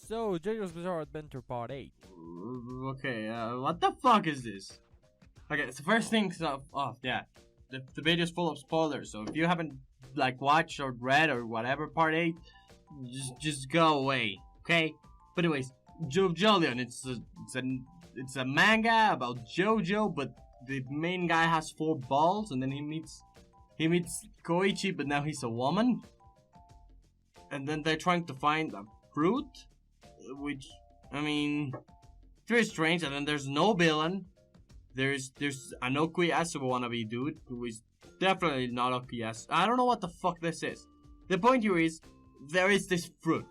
So, JoJo's Bizarre Adventure Part 8. Okay, what the fuck is this? Okay, so first things off, yeah. The video's full of spoilers, so if you haven't, like, watched or read or whatever Part 8, just go away, okay? But anyways, Jojolion, it's a manga about Jojo, but the main guy has 4 balls, and then he meets Koichi, but now he's a woman. And then they're trying to find a fruit, which, I mean, it's very strange. And then there's no villain. There's an Yasuho wannabe dude who is definitely not Yasuho. I don't know what the fuck this is. The point here is, there is this fruit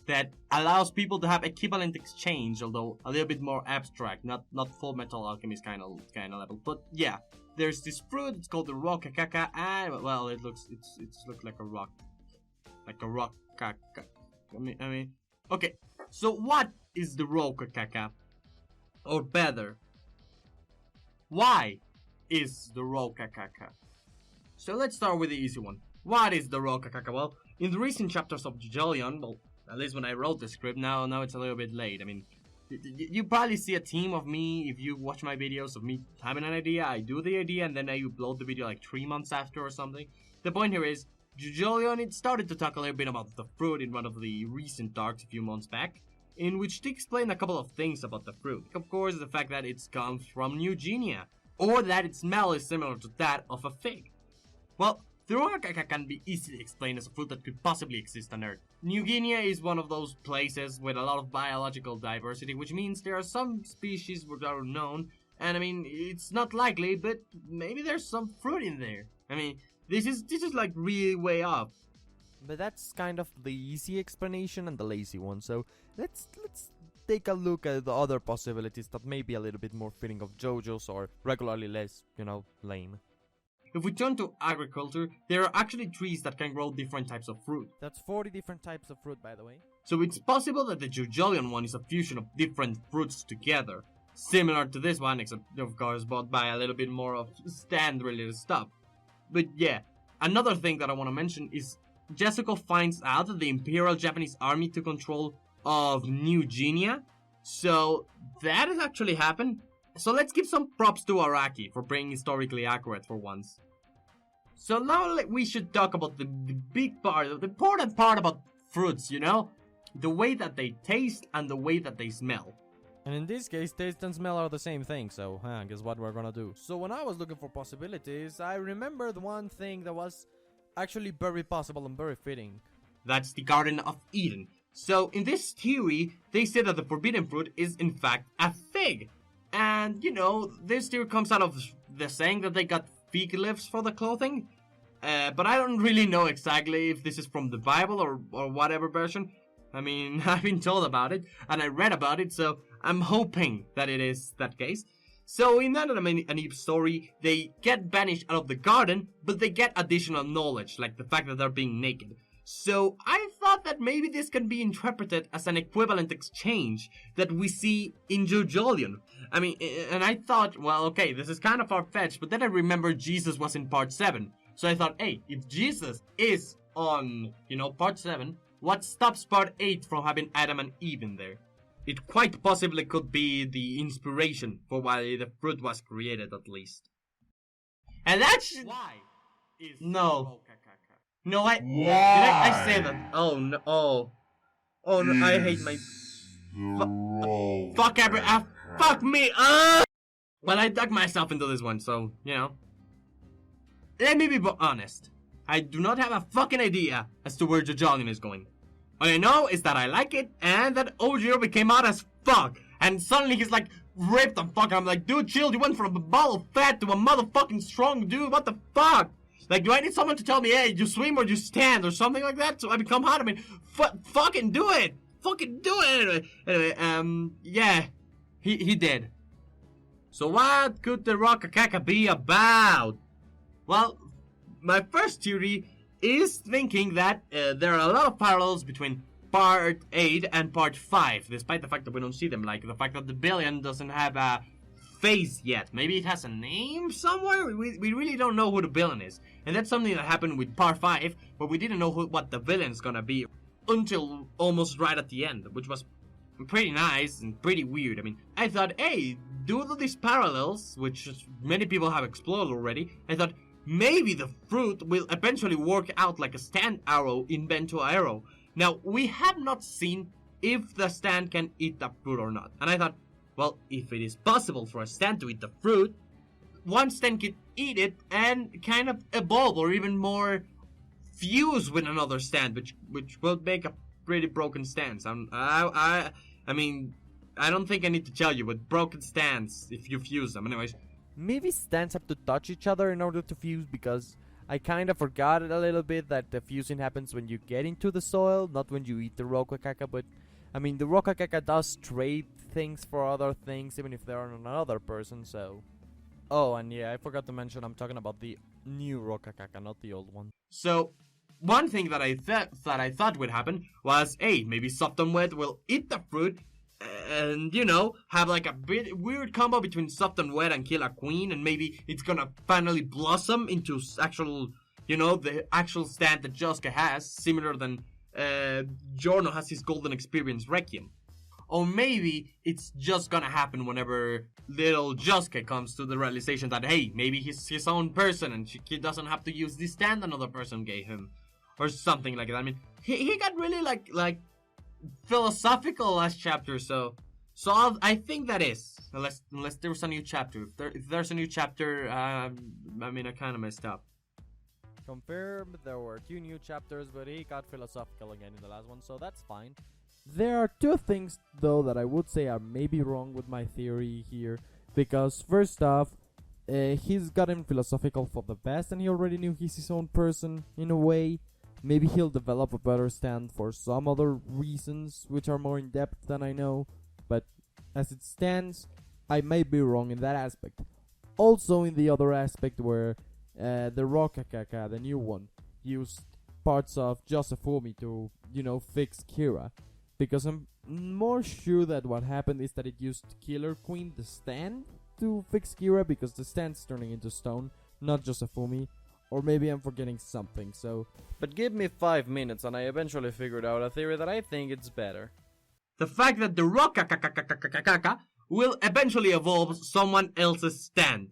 that allows people to have equivalent exchange, although a little bit more abstract, not full Metal Alchemist kind of level. But yeah, there's this fruit. It's called the Rokakaka, and well, it looks like a rock, like a Rokakaka. I mean, okay. So what is the Rokakaka? Or better, why is the Rokakaka? So let's start with the easy one. What is the Rokakaka? Well, in the recent chapters of Jojolion, well, at least when I wrote the script, now it's a little bit late. I mean, you probably see a team of me if you watch my videos of me having an idea. I do the idea and then I upload the video like 3 months after or something. The point here is, Jojolion, it started to talk a little bit about the fruit in one of the recent arcs a few months back, in which they explain a couple of things about the fruit. Of course, the fact that it comes from New Guinea, or that its smell is similar to that of a fig. Well, the Rokakaka can be easily explained as a fruit that could possibly exist on Earth. New Guinea is one of those places with a lot of biological diversity, which means there are some species that are known, and I mean, it's not likely, but maybe there's some fruit in there. I mean, this is like really way off. But that's kind of the easy explanation and the lazy one, so let's take a look at the other possibilities that may be a little bit more fitting of JoJo's or regularly less, lame. If we turn to agriculture, there are actually trees that can grow different types of fruit. That's 40 different types of fruit, by the way. So it's possible that the Jojolion one is a fusion of different fruits together. Similar to this one, except of course bought by a little bit more of stand-related stuff. But yeah, another thing that I want to mention is Yasuho finds out that the Imperial Japanese Army took control of New Guinea. So that has actually happened. So let's give some props to Araki for being historically accurate for once. So now we should talk about the big part, the important part about fruits, the way that they taste and the way that they smell. And in this case, taste and smell are the same thing, so guess what we're gonna do. So when I was looking for possibilities, I remembered one thing that was actually very possible and very fitting. That's the Garden of Eden. So in this theory, they say that the forbidden fruit is in fact a fig. And, this theory comes out of the saying that they got fig leaves for the clothing. But I don't really know exactly if this is from the Bible or whatever version. I mean, I've been told about it, and I read about it, so I'm hoping that it is that case. So in that story, they get banished out of the garden, but they get additional knowledge, like the fact that they're being naked. So I thought that maybe this can be interpreted as an equivalent exchange that we see in Jojolion. I mean, and I thought, well, okay, this is kind of far-fetched, but then I remembered Jesus was in part 7. So I thought, hey, if Jesus is on, part 7, what stops part 8 from having Adam and Eve in there? It quite possibly could be the inspiration for why the fruit was created, at least. And that's why is no. No, I say that? Oh no! Oh no! I hate my. Fuck fuck me! Well, I dug myself into this one, so Let me be honest. I do not have a fucking idea as to where Jojolion is going. All I know is that I like it, and that Ojiro became out as fuck, and suddenly he's like ripped and fucking. I'm like, dude, chill. You went from a ball of fat to a motherfucking strong dude. What the fuck? Like, do I need someone to tell me, hey, you swim or you stand or something like that so I become hot? I mean, fucking do it! Fucking do it! Anyway, yeah, he did. So what could the Rokakaka be about? Well, my first theory is thinking that there are a lot of parallels between part 8 and part 5, despite the fact that we don't see them, like the fact that the villain doesn't have a face yet. Maybe it has a name somewhere? We really don't know who the villain is. And that's something that happened with part 5, where we didn't know what the villain's gonna be. until almost right at the end, which was pretty nice and pretty weird. I mean, I thought, hey, due to these parallels, which many people have explored already, I thought maybe the fruit will eventually work out like a stand arrow in Bento Arrow. Now, we have not seen if the stand can eat the fruit or not. And I thought, well, if it is possible for a stand to eat the fruit, one stand could eat it and kind of evolve or even more fuse with another stand, which will make a pretty broken stance. I mean, I don't think I need to tell you, but broken stands if you fuse them. Anyways, Maybe stands have to touch each other in order to fuse, because I kind of forgot it a little bit that the fusing happens when you get into the soil, not when you eat the Rokakaka. But I mean, the Rokakaka does trade things for other things, even if they're on another person. So, oh, and yeah, I forgot to mention I'm talking about the new Rokakaka, not the old one. so one thing that I thought would happen was, hey, maybe Soft and Wet will eat the fruit and, you know, have like a bit weird combo between Soft and Wet and kill a queen, and maybe it's gonna finally blossom into actual, you know, the actual stand that Josuke has, similar than Giorno has his golden experience Requiem. Or maybe it's just gonna happen whenever little Josuke comes to the realization that, hey, maybe he's his own person and he doesn't have to use this stand another person gave him. Or something like that. I mean, he got really like philosophical last chapter, so I think that is, unless there's a new chapter. If there's a new chapter, I mean, I kind of messed up. Confirmed, there were 2 new chapters, but he got philosophical again in the last one, so that's fine. There are 2 things, though, that I would say are maybe wrong with my theory here. Because, first off, he's gotten philosophical for the best, and he already knew he's his own person, in a way. Maybe he'll develop a better stand for some other reasons, which are more in-depth than I know. But as it stands, I may be wrong in that aspect. Also in the other aspect where the Rokakaka, the new one, used parts of Josephumi to, you know, fix Kira. Because I'm more sure that what happened is that it used Killer Queen, the stand, to fix Kira, because the stand's turning into stone, not Josephumi. Or maybe I'm forgetting something, so... But give me 5 minutes and I eventually figured out a theory that I think it's better. The fact that the Rokakaka will eventually evolve someone else's stand.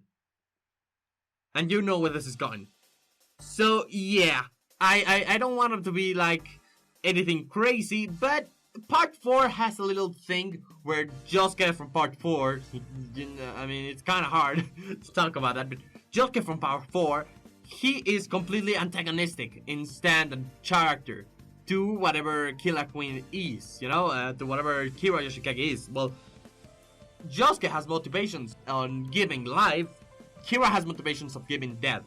And you know where this is going. So, yeah. I don't want it to be like anything crazy, but part 4 has a little thing where Josuke from part 4... I mean, it's kind of hard to talk about that, but Josuke from part 4... he is completely antagonistic in stand and character to whatever Killer Queen is, you know, to whatever Kira Yoshikage is. Well, Josuke has motivations on giving life, Kira has motivations of giving death.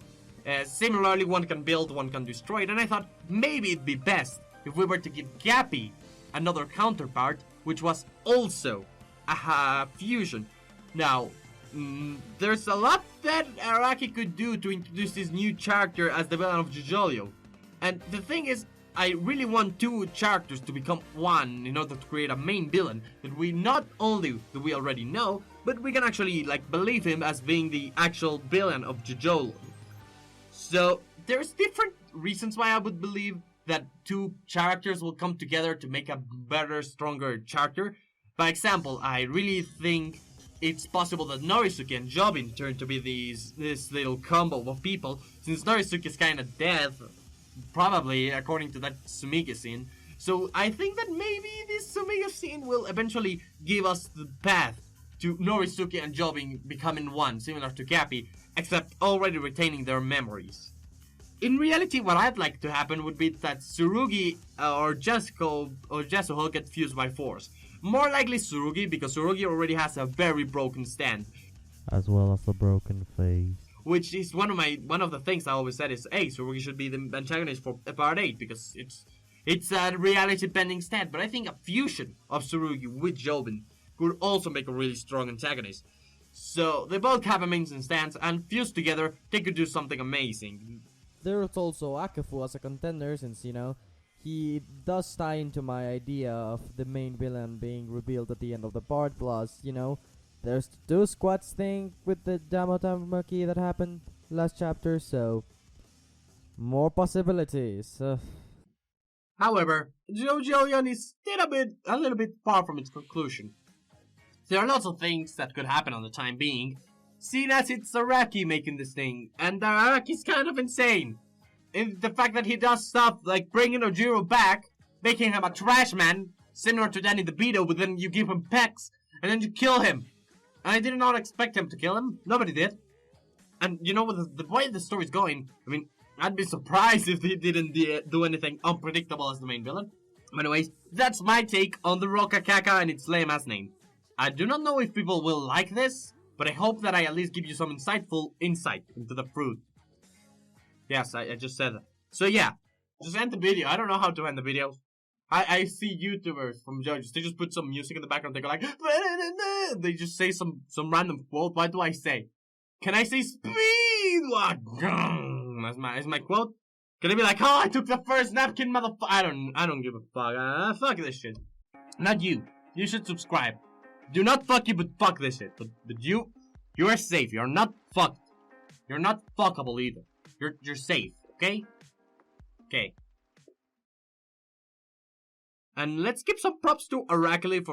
Similarly, one can build, one can destroy it, and I thought maybe it'd be best if we were to give Gappy another counterpart, which was also a fusion. Now, there's a lot that Araki could do to introduce this new character as the villain of Jojolion. And the thing is, I really want 2 characters to become one in order to create a main villain that we not only do we already know, but we can actually like believe him as being the actual villain of Jojolion. So there's different reasons why I would believe that 2 characters will come together to make a better, stronger character. By example, I really think it's possible that Norisuke and Jobin turn to be this little combo of people, since Norisuke is kind of dead, probably according to that Sumiga scene. So I think that maybe this Sumiga scene will eventually give us the path to Norisuke and Jobin becoming one, similar to Gappy, except already retaining their memories. In reality, what I'd like to happen would be that Tsurugi or Yasuho get fused by force. More likely Tsurugi, because Tsurugi already has a very broken stand. As well as a broken face. Which is one of the things I always said is, hey, Tsurugi should be the antagonist for part 8, because it's a reality bending stand. But I think a fusion of Tsurugi with Jobin could also make a really strong antagonist. So they both have amazing stands, and fused together, they could do something amazing. There's also Akefu as a contender, since, you know, he does tie into my idea of the main villain being revealed at the end of the part. Plus, you know, there's the 2 squads thing with the Damotamaki that happened last chapter, so more possibilities. However, Jojolion is still a little bit far from its conclusion. There are lots of things that could happen on the time being, seeing as it's Araki making this thing, and Araki's kind of insane. In the fact that he does stuff like bringing Ojiro back, making him a trash man, similar to Danny DeVito, but then you give him pecs, and then you kill him. And I did not expect him to kill him. Nobody did. And you know, with the way the story's going, I mean, I'd be surprised if he didn't do anything unpredictable as the main villain. Anyways, that's my take on the Rokakaka and its lame-ass name. I do not know if people will like this, but I hope that I at least give you some insightful insight into the fruit. Yes, I just said that. So yeah, just end the video. I don't know how to end the video. I see YouTubers from Jojo, they just put some music in the background, they go like, they just say some random quote. What do I say? Can I say speed? As my quote? Can I be like, oh, I took the first napkin, motherfucker? I don't give a fuck. Fuck this shit. Not you. You should subscribe. Do not fuck you, but fuck this shit. But you are safe. You're not fucked. You're not fuckable either. You're safe. Okay? Okay. And let's give some props to Arakali